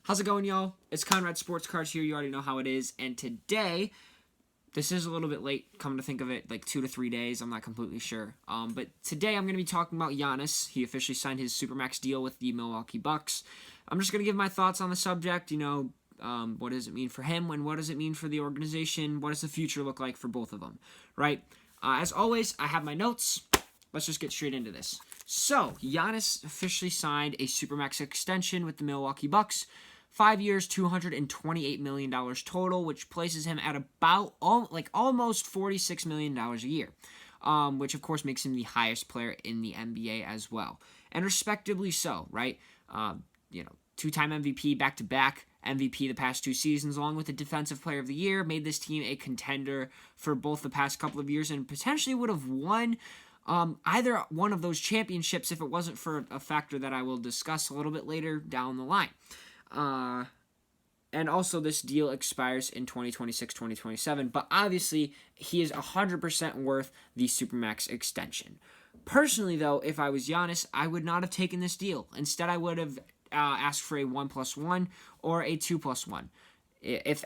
How's it going, y'all? It's Conrad Sports Cards here. You already know how it is. And today, this is a little bit late, come to think of it, like 2 to 3 days. I'm not completely sure. But today I'm going to be talking about Giannis. He officially signed his Supermax deal with the Milwaukee Bucks. I'm just going to give my thoughts on the subject. What does it mean for him? And what does it mean for the organization? What does the future look like for both of them? Right? As always, I have my notes. Let's just get straight into this. So, Giannis officially signed a Supermax extension with the Milwaukee Bucks. 5 years, $228 million total, which places him at about almost $46 million a year, which of course makes him the highest player in the NBA as well, and respectably so, right? Two-time MVP, back-to-back MVP the past 2 seasons, along with the Defensive Player of the Year, made this team a contender for both the past couple of years, and potentially would have won either one of those championships if it wasn't for a factor that I will discuss a little bit later down the line. And also this deal expires in 2026-2027, but obviously he is 100% worth the Supermax extension. Personally, though, if I was Giannis, I would not have taken this deal. Instead, I would have asked for a 1+1 or a 2+1. If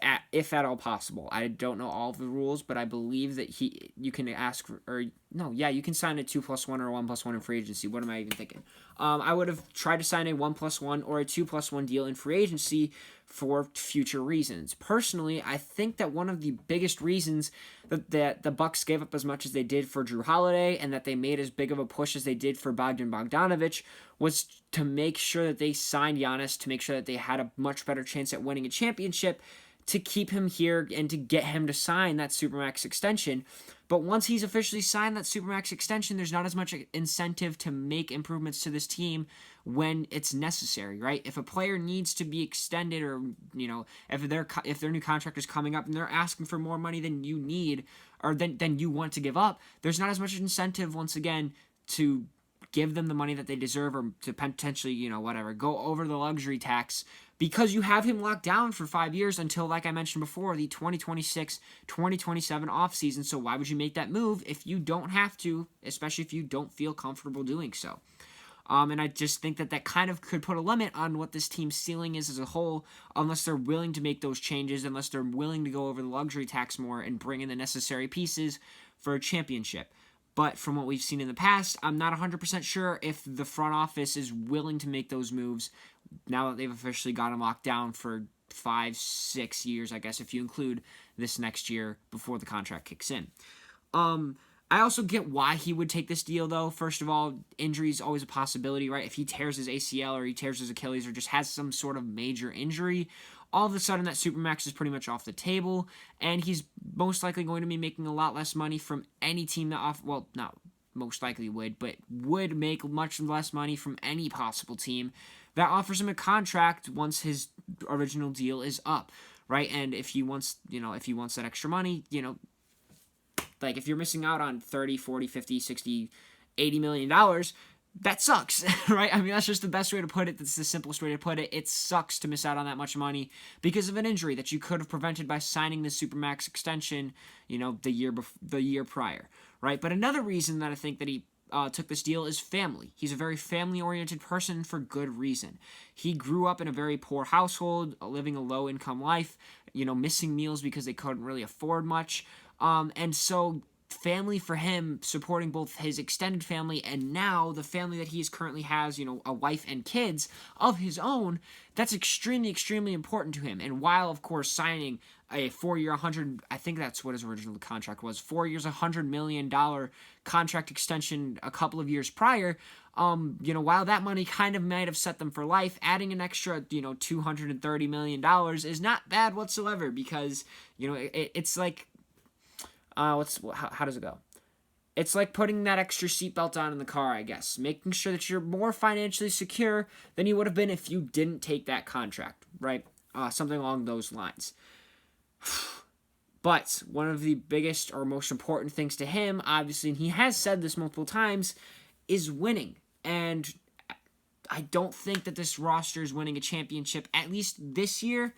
at all possible. I don't know all of the rules, but I believe that you can sign a 2+1 or a 1+1 in free agency. What am I even thinking? I would have tried to sign a 1+1 or a 2+1 deal in free agency for future reasons. Personally, I think that one of the biggest reasons that the Bucks gave up as much as they did for Jrue Holiday and that they made as big of a push as they did for Bogdan Bogdanovic was to make sure that they signed Giannis, to make sure that they had a much better chance at winning a championship, to keep him here and to get him to sign that Supermax extension. But once he's officially signed that Supermax extension, there's not as much incentive to make improvements to this team when it's necessary, right? If a player needs to be extended, or if their new contract is coming up and they're asking for more money than you need or than you want to give up, there's not as much incentive once again to give them the money that they deserve, or to potentially, go over the luxury tax, because you have him locked down for 5 years until, like I mentioned before, the 2026-2027 offseason. So why would you make that move if you don't have to, especially if you don't feel comfortable doing so? And I just think that kind of could put a limit on what this team's ceiling is as a whole, unless they're willing to make those changes, unless they're willing to go over the luxury tax more and bring in the necessary pieces for a championship. But from what we've seen in the past, I'm not 100% sure if the front office is willing to make those moves now that they've officially got him locked down for 5-6 years, I guess, if you include this next year before the contract kicks in. I also get why he would take this deal, though. First of all, injury is always a possibility, right? If he tears his ACL or he tears his Achilles or just has some sort of major injury, all of a sudden that Supermax is pretty much off the table, and he's most likely going to be making a lot less money from any team not most likely would make much less money from any possible team that offers him a contract once his original deal is up, right? And if he wants that extra money, like if you're missing out on 30, 40, 50, 60, $80 million, that sucks, right? I mean, that's just the best way to put it. That's the simplest way to put it. It sucks to miss out on that much money because of an injury that you could have prevented by signing the Supermax extension, the year prior, right? But another reason that I think that he took this deal is family. He's a very family-oriented person for good reason. He grew up in a very poor household, living a low-income life, missing meals because they couldn't really afford much. And so family for him, supporting both his extended family and now the family that he currently has, a wife and kids of his own, that's extremely, extremely important to him. And while, of course, signing a 4-year, I think that's what his original contract was, 4 years, $100 million contract extension a couple of years prior, while that money kind of might have set them for life, adding an extra, $230 million is not bad whatsoever, because, it's like, how does it go? It's like putting that extra seatbelt on in the car, I guess. Making sure that you're more financially secure than you would have been if you didn't take that contract, right? Something along those lines. But one of the biggest or most important things to him, obviously, and he has said this multiple times, is winning. And I don't think that this roster is winning a championship, at least this year,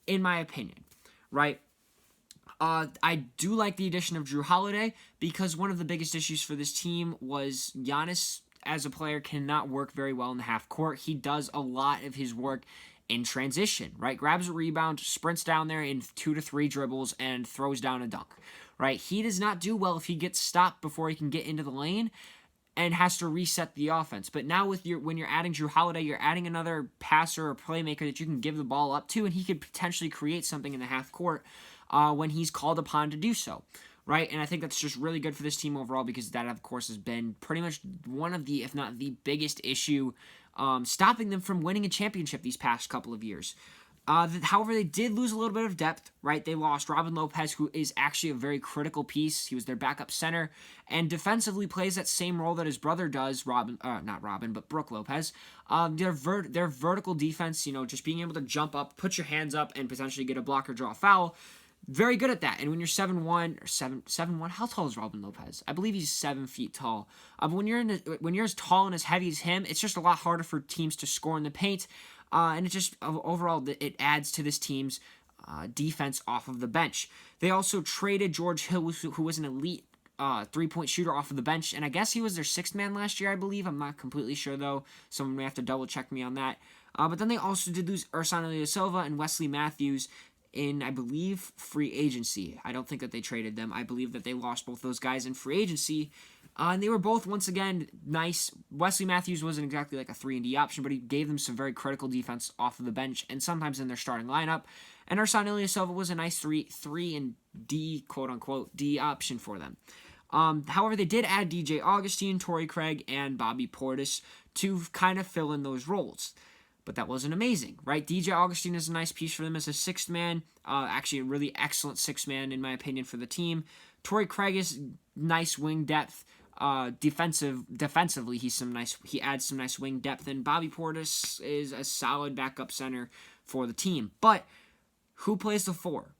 in my opinion, right? I do like the addition of Jrue Holiday, because one of the biggest issues for this team was Giannis as a player cannot work very well in the half court. He does a lot of his work in transition, right? Grabs a rebound, sprints down there in 2 to 3 dribbles, and throws down a dunk, right? He does not do well if he gets stopped before he can get into the lane and has to reset the offense. But now when you're adding Drew Holiday, you're adding another passer or playmaker that you can give the ball up to, and he could potentially create something in the half court when he's called upon to do so, right? And I think that's just really good for this team overall, because that, of course, has been pretty much one of the, if not the biggest issue stopping them from winning a championship these past couple of years. However, they did lose a little bit of depth, right? They lost Robin Lopez, who is actually a very critical piece. He was their backup center, and defensively plays that same role that his brother does, Brook Lopez. Their vertical defense, just being able to jump up, put your hands up, and potentially get a block or draw a foul. Very good at that. And when you're 7'1", how tall is Robin Lopez? I believe he's 7 feet tall. But when you're as tall and as heavy as him, it's just a lot harder for teams to score in the paint. And it just, overall, it adds to this team's defense off of the bench. They also traded George Hill, who was an elite three-point shooter off of the bench. And I guess he was their sixth man last year, I believe. I'm not completely sure, though. Someone may have to double-check me on that. But then they also did lose Ersan Ilyasova and Wesley Matthews in, I believe, free agency. I don't think that they traded them. I believe that they lost both those guys in free agency. And they were both, once again, nice. Wesley Matthews wasn't exactly like a 3-and-D option, but he gave them some very critical defense off of the bench and sometimes in their starting lineup. And Ersan Ilyasova was a nice 3-and-D, quote-unquote, D option for them. However, they did add DJ Augustine, Torrey Craig, and Bobby Portis to kind of fill in those roles. But that wasn't amazing, right? DJ Augustine is a nice piece for them as a sixth man. Actually, a really excellent sixth man, in my opinion, for the team. Torrey Craig is nice wing depth. Defensively, he adds some nice wing depth, and Bobby Portis is a solid backup center for the team. But who plays the 4?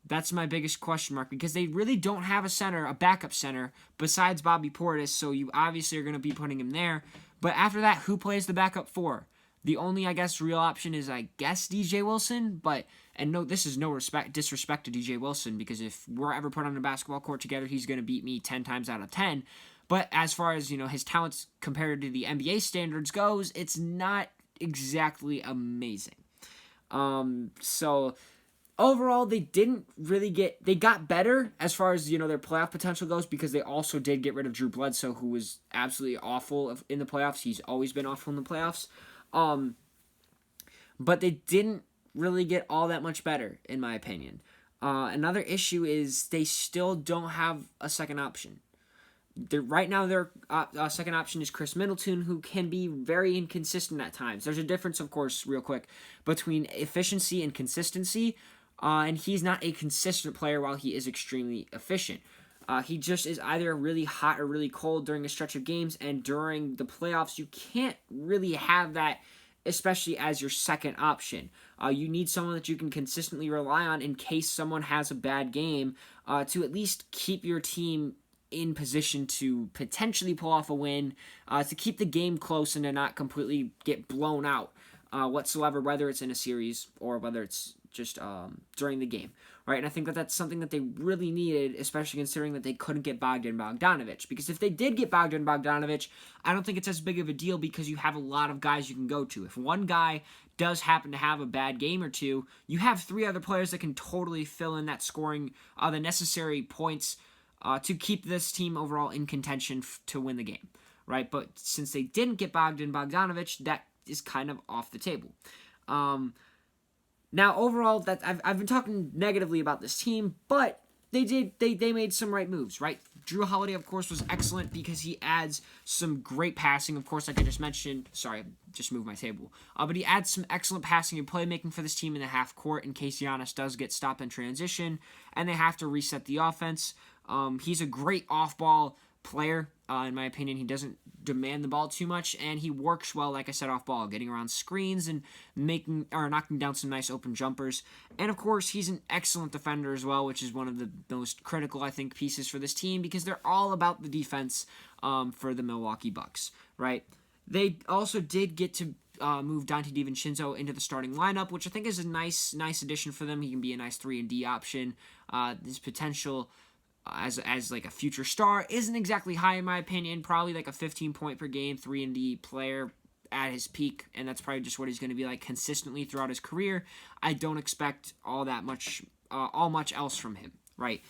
That's my biggest question mark, because they really don't have a backup center, besides Bobby Portis, so you obviously are going to be putting him there. But after that, who plays the backup 4? The only, real option is, DJ Wilson, and no, this is no disrespect to DJ Wilson, because if we're ever put on a basketball court together, he's going to beat me 10 times out of 10. But as far as, his talents compared to the NBA standards goes, it's not exactly amazing. So overall, they didn't really they got better as far as, their playoff potential goes, because they also did get rid of Drew Bledsoe, who was absolutely awful in the playoffs. He's always been awful in the playoffs. But they didn't really get all that much better, in my opinion. Another issue is they still don't have a second option. Right now, their second option is Chris Middleton, who can be very inconsistent at times. There's a difference, of course, real quick, between efficiency and consistency, and he's not a consistent player while he is extremely efficient. He just is either really hot or really cold during a stretch of games, and during the playoffs, you can't really have that, especially as your second option. You need someone that you can consistently rely on in case someone has a bad game, to at least keep your team in position to potentially pull off a win, to keep the game close and to not completely get blown out whatsoever, whether it's in a series or whether it's just during the game, right? And I think that that's something that they really needed, especially considering that they couldn't get Bogdanovic. Because if they did get Bogdanovic, I don't think it's as big of a deal, because you have a lot of guys you can go to. If one guy does happen to have a bad game or two, you have 3 other players that can totally fill in that scoring, the necessary points to keep this team overall in contention to win the game, right? But since they didn't get Bogdanovic, that is kind of off the table. Now, overall, that I've been talking negatively about this team, but they made some right moves, right? Drew Holiday, of course, was excellent because he adds some great passing. Of course, like I just mentioned, sorry, I just moved my table. But he adds some excellent passing and playmaking for this team in the half court in case Giannis does get stopped in transition and they have to reset the offense. He's a great off-ball player, in my opinion. He doesn't demand the ball too much, and he works well, like I said, off-ball, getting around screens and knocking down some nice open jumpers. And, of course, he's an excellent defender as well, which is one of the most critical, I think, pieces for this team, because they're all about the defense for the Milwaukee Bucks, right? They also did get to move Dante DiVincenzo into the starting lineup, which I think is a nice addition for them. He can be a nice 3-and-D option. His potential as like a future star isn't exactly high in my opinion. Probably like a 15 point per game 3-and-D player, at his peak, and that's probably just what he's going to be like consistently throughout his career. I don't expect all much else from him, right?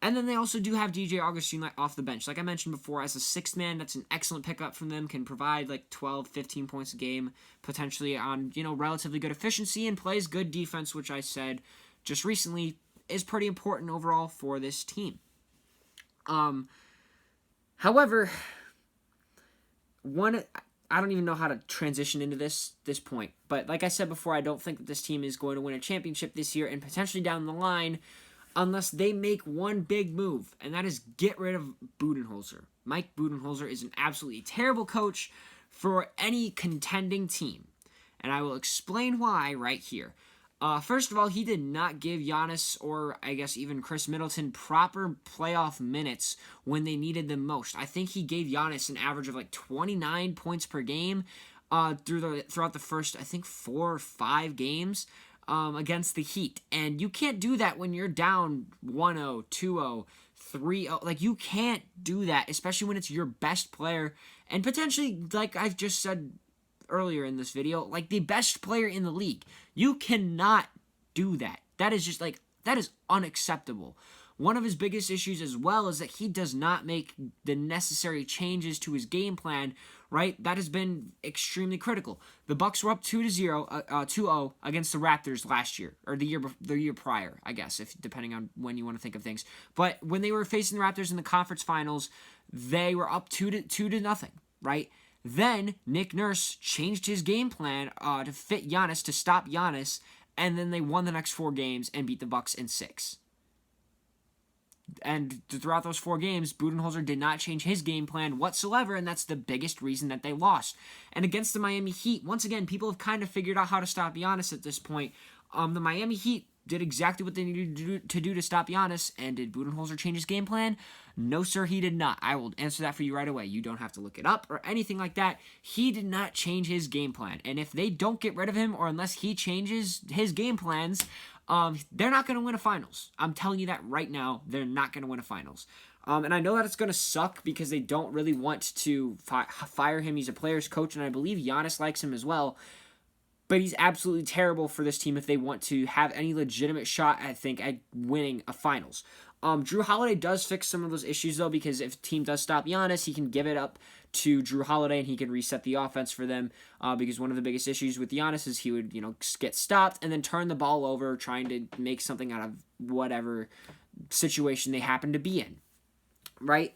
And then they also do have DJ Augustine off the bench. Like I mentioned before, as a sixth man, that's an excellent pickup from them. Can provide like 12, 15 points a game, potentially on, relatively good efficiency, and plays good defense, which I said just recently is pretty important overall for this team. However, I don't even know how to transition into this point. But like I said before, I don't think that this team is going to win a championship this year and potentially down the line unless they make one big move, and that is get rid of Budenholzer. Mike Budenholzer is an absolutely terrible coach for any contending team, and I will explain why right here. First of all, he did not give Giannis or I guess even Chris Middleton proper playoff minutes when they needed them most. I think he gave Giannis an average of like 29 points per game throughout the first, I think, 4 or 5 games against the Heat. And you can't do that when you're down 1-0, 2-0, 3-0. Like, you can't do that, especially when it's your best player and potentially, like I've just said earlier in this video, like the best player in the league. You cannot do that. That is unacceptable. One of his biggest issues as well is that he does not make the necessary changes to his game plan, right? That has been extremely critical. The Bucks were up 2-0 against the Raptors last year, or the year prior, I guess, if depending on when you want to think of things. But when they were facing the Raptors in the conference finals, they were up 2-0, right? Then Nick Nurse changed his game plan to fit Giannis, to stop Giannis, and then they won the next 4 games and beat the Bucks in 6. And throughout those 4 games, Budenholzer did not change his game plan whatsoever, and that's the biggest reason that they lost. And against the Miami Heat, once again, people have kind of figured out how to stop Giannis at this point. The Miami Heat did exactly what they needed to do to stop Giannis, and did Budenholzer change his game plan? No, sir, he did not. I will answer that for you right away. You don't have to look it up or anything like that. He did not change his game plan, and if they don't get rid of him, or unless he changes his game plans, they're not going to win a finals. I'm telling you that right now. They're not going to win a finals. And I know that it's going to suck because they don't really want to fire him. He's a player's coach, and I believe Giannis likes him as well. But he's absolutely terrible for this team if they want to have any legitimate shot, I think, at winning a finals. Drew Holiday does fix some of those issues, though, because if the team does stop Giannis, he can give it up to Drew Holiday and he can reset the offense for them, because one of the biggest issues with Giannis is he would, get stopped and then turn the ball over trying to make something out of whatever situation they happen to be in, right?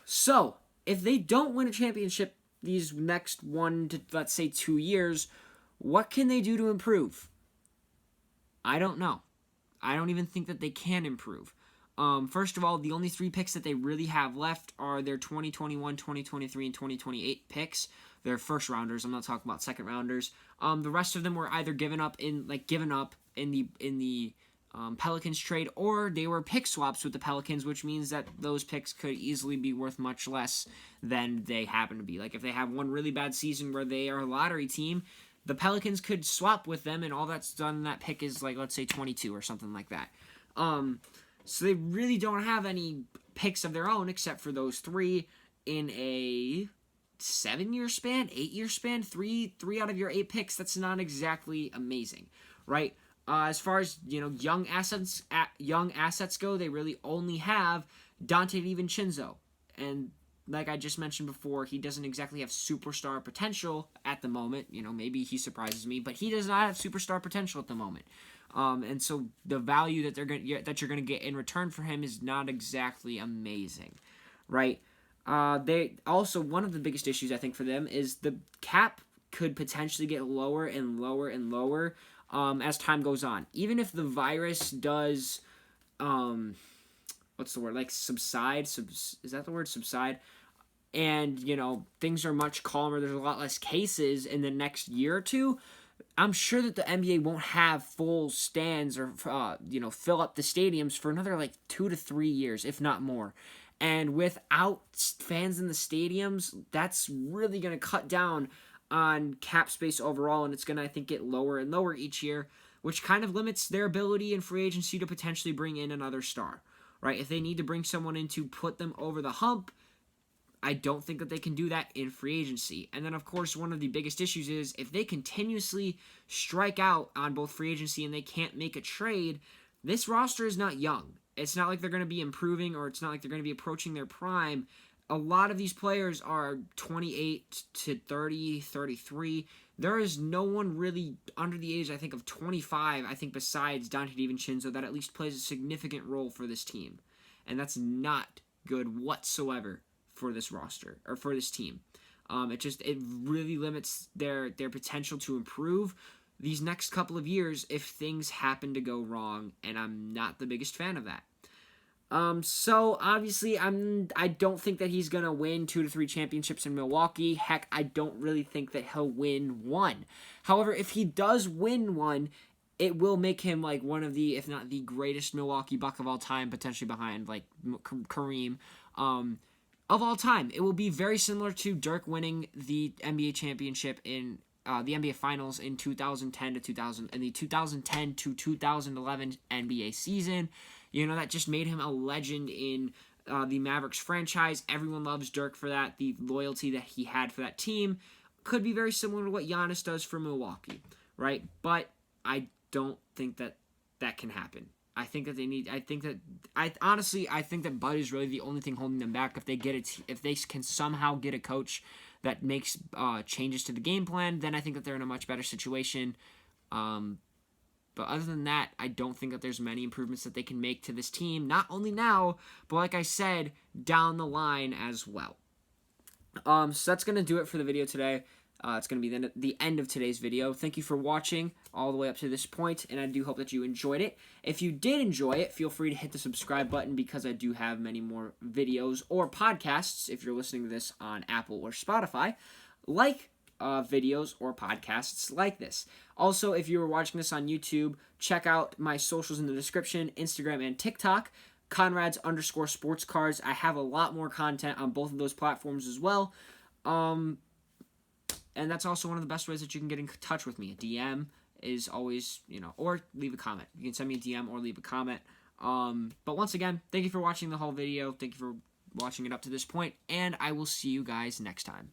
So, if they don't win a championship these next 1 to, let's say, 2 years, what can they do to improve? I don't know. I don't even think that they can improve. First of all, the only 3 picks that they really have left are their 2021, 2023, and 2028 picks. They're first rounders. I'm not talking about second rounders. The rest of them were either given up in the Pelicans trade, or they were pick swaps with the Pelicans, which means that those picks could easily be worth much less than they happen to be. Like, if they have one really bad season where they are a lottery team, the Pelicans could swap with them, and all that's done, that pick is, like, let's say 22 or something like that. So they really don't have any picks of their own except for those 3 in a 7-year span, 8-year span. 3 out of your 8 picks, that's not exactly amazing, right? As far as, young assets go, they really only have Dante DiVincenzo. And like I just mentioned before, he doesn't exactly have superstar potential at the moment. Maybe he surprises me, but he does not have superstar potential at the moment. And so the value that you're gonna get in return for him is not exactly amazing, right? They also, one of the biggest issues I think for them is the cap could potentially get lower and lower and lower as time goes on. Even if the virus does, what's the word? Like subside? Is that the word? Subside? And, things are much calmer. There's a lot less cases in the next year or 2. I'm sure that the NBA won't have full stands or, fill up the stadiums for another, 2 to 3 years, if not more. And without fans in the stadiums, that's really going to cut down on cap space overall, and it's going to, I think, get lower and lower each year, which kind of limits their ability in free agency to potentially bring in another star, right? If they need to bring someone in to put them over the hump, I don't think that they can do that in free agency. And then, of course, one of the biggest issues is if they continuously strike out on both free agency and they can't make a trade, this roster is not young. It's not like they're going to be improving, or it's not like they're going to be approaching their prime. A lot of these players are 28 to 30, 33. There is no one really under the age, I think, of 25, I think, besides Dante DiVincenzo, that at least plays a significant role for this team. And that's not good whatsoever for this roster, or for this team. It really limits their potential to improve these next couple of years if things happen to go wrong, and I'm not the biggest fan of that. So obviously I don't think that he's gonna win 2 to 3 championships in Milwaukee. Heck, I don't really think that he'll win one. However, if he does win one, it will make him like one of the, if not the greatest Milwaukee Buck of all time, potentially behind like Kareem, of all time. It will be very similar to Dirk winning the NBA championship in the NBA Finals in 2010 to 2000, in the 2010 to 2011 NBA season. You know, that just made him a legend in the Mavericks franchise. Everyone loves Dirk for that. The loyalty that he had for that team could be very similar to what Giannis does for Milwaukee, right? But I don't think that that can happen. I think that I think that Bud is really the only thing holding them back. If they can somehow get a coach that makes changes to the game plan, then I think that they're in a much better situation. But other than that, I don't think that there's many improvements that they can make to this team, not only now, but like I said, down the line as well. So that's going to do it for the video today. It's going to be the end of today's video. Thank you for watching all the way up to this point, and I do hope that you enjoyed it. If you did enjoy it, feel free to hit the subscribe button, because I do have many more videos or podcasts, if you're listening to this on Apple or Spotify, videos or podcasts like this. Also, if you were watching this on YouTube, check out my socials in the description, Instagram and TikTok, Conrads_sports cards. I have a lot more content on both of those platforms as well. And that's also one of the best ways that you can get in touch with me. A DM is always, or leave a comment. You can send me a DM or leave a comment. But once again, thank you for watching the whole video. Thank you for watching it up to this point, and I will see you guys next time.